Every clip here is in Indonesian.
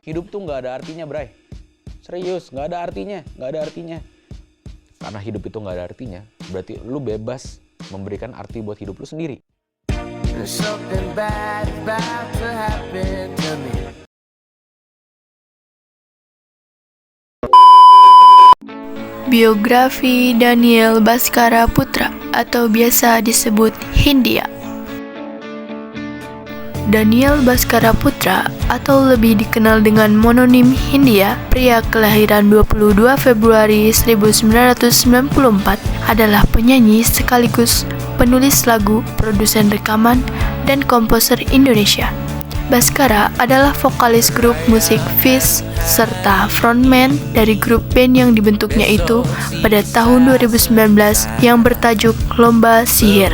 Hidup tuh nggak ada artinya, Bray. Serius, nggak ada artinya. Karena hidup itu nggak ada artinya, berarti lu bebas memberikan arti buat hidup lu sendiri. Biografi Daniel Bhaskara Putra atau biasa disebut Hindia. Daniel Bhaskara Putra atau lebih dikenal dengan mononim Hindia, pria kelahiran 22 Februari 1994, adalah penyanyi sekaligus penulis lagu, produsen rekaman, dan komposer Indonesia. Bhaskara adalah vokalis grup musik Fish serta frontman dari grup band yang dibentuknya itu pada tahun 2019 yang bertajuk Lomba Sihir.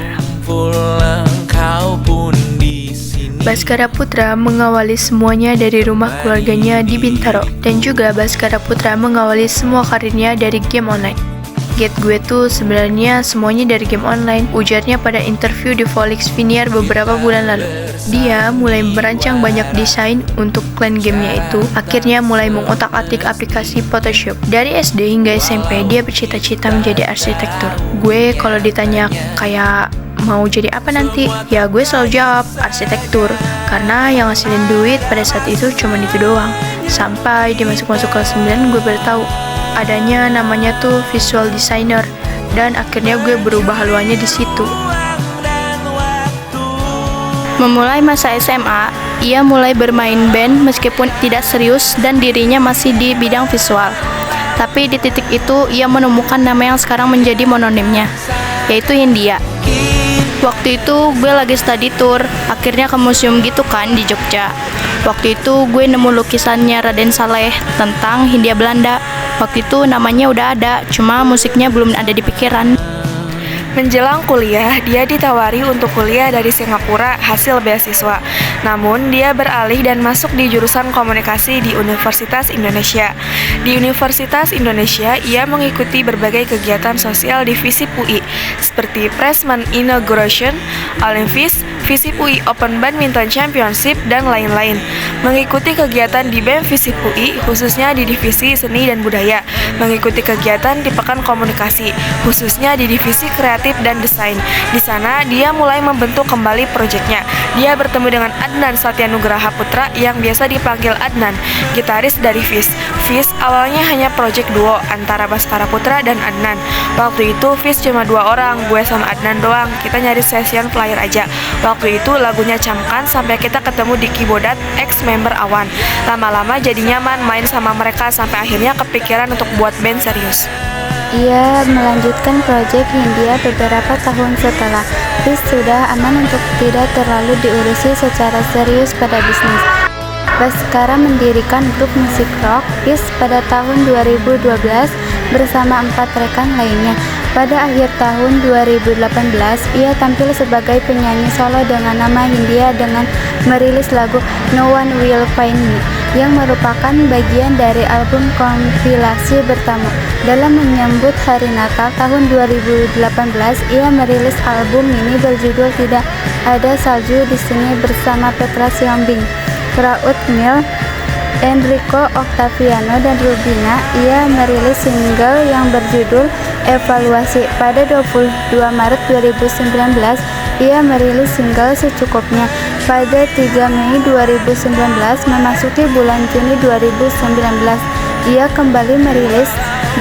Bhaskara Putra mengawali semuanya dari rumah keluarganya di Bintaro, dan juga Bhaskara Putra mengawali semua karirnya dari game online. Get gue tuh sebenarnya semuanya dari game online, ujarnya pada interview di Volix Viniar beberapa bulan lalu. Dia mulai merancang banyak desain untuk klan gamenya itu, akhirnya mulai mengotak-atik aplikasi Photoshop. Dari SD hingga SMP dia bercita-cita menjadi arsitektur. Gue kalau ditanya kayak mau jadi apa nanti, ya gue selalu jawab arsitektur, karena yang ngasilin duit pada saat itu cuma itu doang. Sampai dia masuk kelas 9 gue baru tahu adanya namanya tuh visual designer, dan akhirnya gue berubah haluannya di situ. Memulai masa SMA, ia mulai bermain band meskipun tidak serius dan dirinya masih di bidang visual. Tapi di titik itu ia menemukan nama yang sekarang menjadi mononimnya, yaitu Hindia. Waktu itu gue lagi study tour, akhirnya ke museum gitu kan di Jogja. Waktu itu gue nemu lukisannya Raden Saleh tentang Hindia Belanda. Waktu itu namanya udah ada, cuma musiknya belum ada di pikiran. Menjelang kuliah, dia ditawari untuk kuliah dari Singapura hasil beasiswa. Namun, dia beralih dan masuk di jurusan komunikasi di Universitas Indonesia. Di Universitas Indonesia, ia mengikuti berbagai kegiatan sosial di FISIP UI, seperti Freshman Inauguration, Olympics, FISIP UI Open Badminton Championship, dan lain-lain. Mengikuti kegiatan di BEM FISIP UI, khususnya di Divisi Seni dan Budaya. Mengikuti kegiatan di Pekan Komunikasi, khususnya di Divisi Kreatif dan Desain. Di sana, dia mulai membentuk kembali proyeknya. Dia bertemu dengan Adnan Satyanugraha Putra yang biasa dipanggil Adnan, gitaris dari Fish. Fish awalnya hanya proyek duo antara Bhaskara Putra dan Adnan. Waktu itu Fish cuma 2 orang, gue sama Adnan doang. Kita nyari session flyer aja. Waktu itu lagunya Camkan sampai kita ketemu di Kibodat, ex-member Awan. Lama-lama jadi nyaman main sama mereka sampai akhirnya kepikiran untuk buat band serius. Ia melanjutkan proyek Hindia beberapa tahun setelah Fish sudah aman untuk tidak terlalu diurusi secara serius pada bisnis. Bhaskara mendirikan grup musik rock Fish pada tahun 2012 bersama 4 rekan lainnya. Pada akhir tahun 2018, ia tampil sebagai penyanyi solo dengan nama Hindia dengan merilis lagu No One Will Find Me yang merupakan bagian dari album kompilasi bertamu. Dalam menyambut Hari Natal tahun 2018, ia merilis album ini berjudul Tidak Ada Salju di Sini bersama Petra Sihombing, Kraut Mil, Enrico Octaviano, dan Rubina. Ia merilis single yang berjudul Evaluasi. Pada 22 Maret 2019, ia merilis single Secukupnya. Pada 3 Mei 2019, memasuki bulan Juni 2019, ia kembali merilis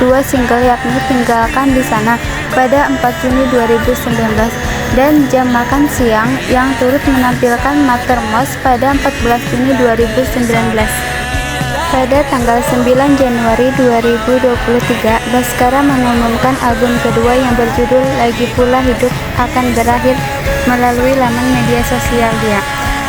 2 single yakni Tinggalkan di Sana pada 4 Juni 2019 dan Jam Makan Siang yang turut menampilkan Matermos pada 14 Juni 2019. Pada tanggal 9 Januari 2023, Bhaskara mengumumkan album kedua yang berjudul Lagi Pula Hidup akan berakhir melalui laman media sosial dia.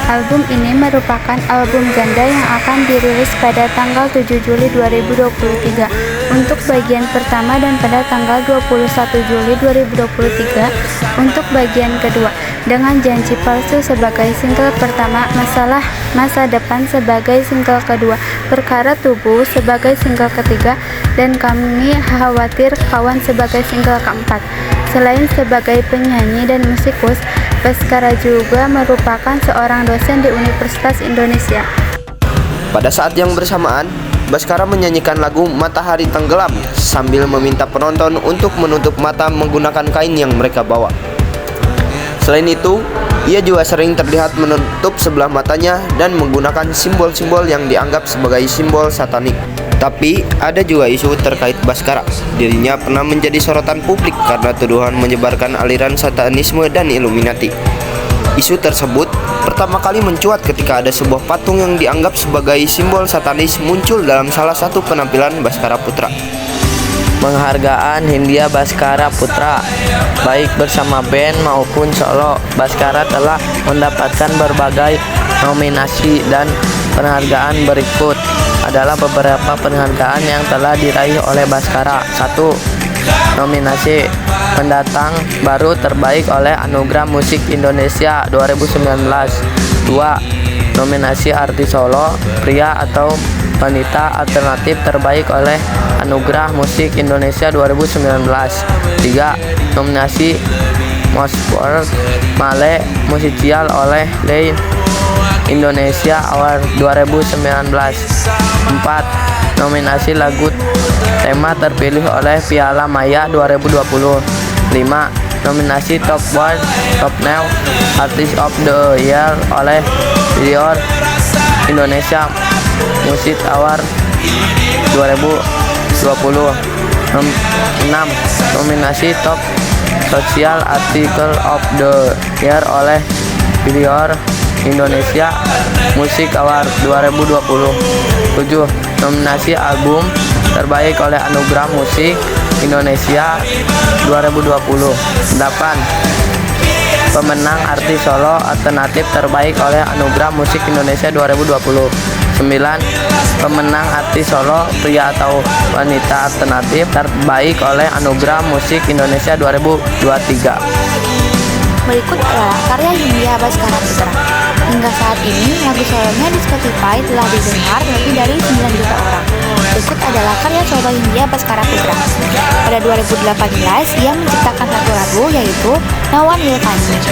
Album ini merupakan album ganda yang akan dirilis pada tanggal 7 Juli 2023 untuk bagian pertama dan pada tanggal 21 Juli 2023 untuk bagian kedua, dengan Janji Palsu sebagai single pertama, Masalah Masa Depan sebagai single kedua, Perkara Tubuh sebagai single ketiga, dan Kami Khawatir Kawan sebagai single keempat. Selain sebagai penyanyi dan musikus, Bhaskara juga merupakan seorang dosen di Universitas Indonesia. Pada saat yang bersamaan, Baskara menyanyikan lagu Matahari Tenggelam sambil meminta penonton untuk menutup mata menggunakan kain yang mereka bawa. Selain itu, ia juga sering terlihat menutup sebelah matanya dan menggunakan simbol-simbol yang dianggap sebagai simbol satanik. Tapi ada juga isu terkait Baskara. Dirinya pernah menjadi sorotan publik karena tuduhan menyebarkan aliran satanisme dan Illuminati. Isu tersebut pertama kali mencuat ketika ada sebuah patung yang dianggap sebagai simbol satanis muncul dalam salah satu penampilan Baskara Putra. Penghargaan Hindia Baskara Putra, baik bersama band maupun solo, Baskara telah mendapatkan berbagai nominasi dan penghargaan. Berikut adalah beberapa penghargaan yang telah diraih oleh Baskara. 1. Nominasi pendatang baru terbaik oleh Anugerah Musik Indonesia 2019. 2. Nominasi artis solo pria atau wanita alternatif terbaik oleh Anugerah Musik Indonesia 2019. 3. Nominasi Most World Male Musicial oleh Lay Indonesia Award 2019. 4. Nominasi lagu tema terpilih oleh Piala Maya 2020. 5. Nominasi Top World Top New Artist of the Year oleh Dior Indonesia Music Award 2020. 6. Nominasi Top Social Article of the Year oleh Dior Indonesia Music Award 2020. 7. Nominasi album terbaik oleh Anugerah Musik Indonesia 2020. 8. Pemenang artis solo alternatif terbaik oleh Anugerah Musik Indonesia 2020. 9. Pemenang artis solo pria atau wanita alternatif terbaik oleh Anugerah Musik Indonesia 2023. Berikut adalah karya Hindia Baskara Putra. Hingga saat ini, lagu solonya di Spotify telah didengar lebih dari 9 juta orang. Berikut adalah karya solo Hindia Baskara Putra. Pada 2018, ia menciptakan satu lagu yaitu No One Will Find Me.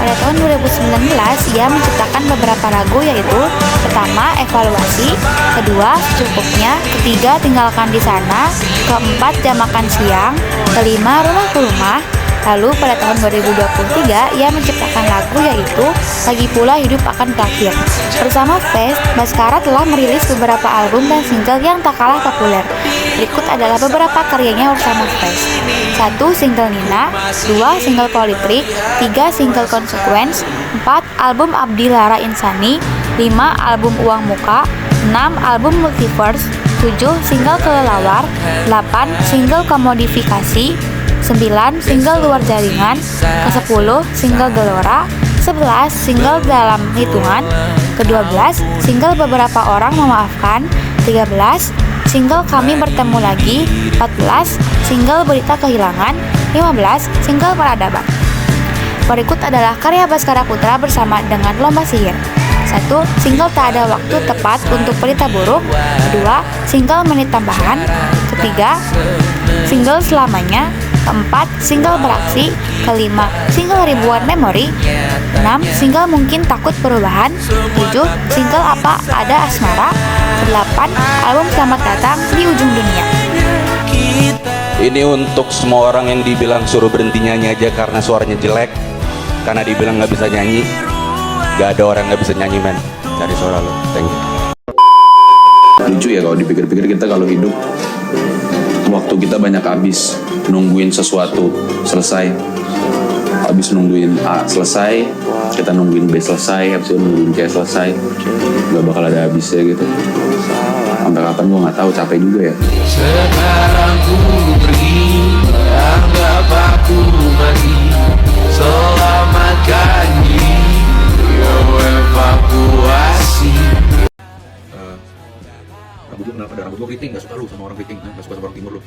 Pada tahun 2019, ia menciptakan beberapa lagu yaitu pertama, Evaluasi, kedua, Secukupnya, ketiga, Tinggalkan di Sana, keempat, Jam Makan Siang, kelima, Rumah ke Rumah. Lalu pada tahun 2023 ia menciptakan lagu yaitu Lagi Pula Hidup Akan Berakhir. Bersama Fest, Baskara telah merilis beberapa album dan single yang tak kalah populer. Berikut adalah beberapa karyanya bersama Fest. 1. Single Nina, 2. Single Politrik, 3. Single Consequence, 4. Album Abdi Lara Insani, 5. Album Uang Muka, 6. Album Multiverse, 7. Single Kelelawar, 8. Single Komodifikasi, 9. Single Luar Jaringan, ke-10 Single Gelora, 11. Single Dalam Hitungan, ke-12 Single Beberapa Orang Memaafkan, 13. Single Kami Bertemu Lagi, 14. Single Berita Kehilangan, 15. Single Peradaban. Berikut adalah karya Baskara Putra bersama dengan Lomba Sihir. 1. Single Tak Ada Waktu Tepat Untuk Berita Buruk, 2. Single Menit Tambahan, 3. Single Selamanya, 4. Single Beraksi, 5. Single Ribuan Memori, 6. Single Mungkin Takut Perubahan, 7. Single Apa Ada Asmara, 8. Album Selamat Datang di Ujung Dunia. Ini untuk semua orang yang dibilang suruh berhenti nyanyi aja karena suaranya jelek, karena dibilang nggak bisa nyanyi. Gak ada orang nggak bisa nyanyi, men. Cari suara lo. Thank you. Lucu ya kalau dipikir-pikir, kita kalau hidup waktu kita banyak habis nungguin sesuatu selesai, habis nungguin A selesai, kita nungguin B selesai, habis itu nungguin C selesai, gak bakal ada habisnya gitu. Sampai kapan gue nggak tahu, capek juga ya. Sekarang ku pergi, anggap aku mati, selamatkan diri, evakuasi. Rambut lu kenapa? Ada rambut lu keriting, gak suka lu sama orang keriting, gak suka sama orang timur lu.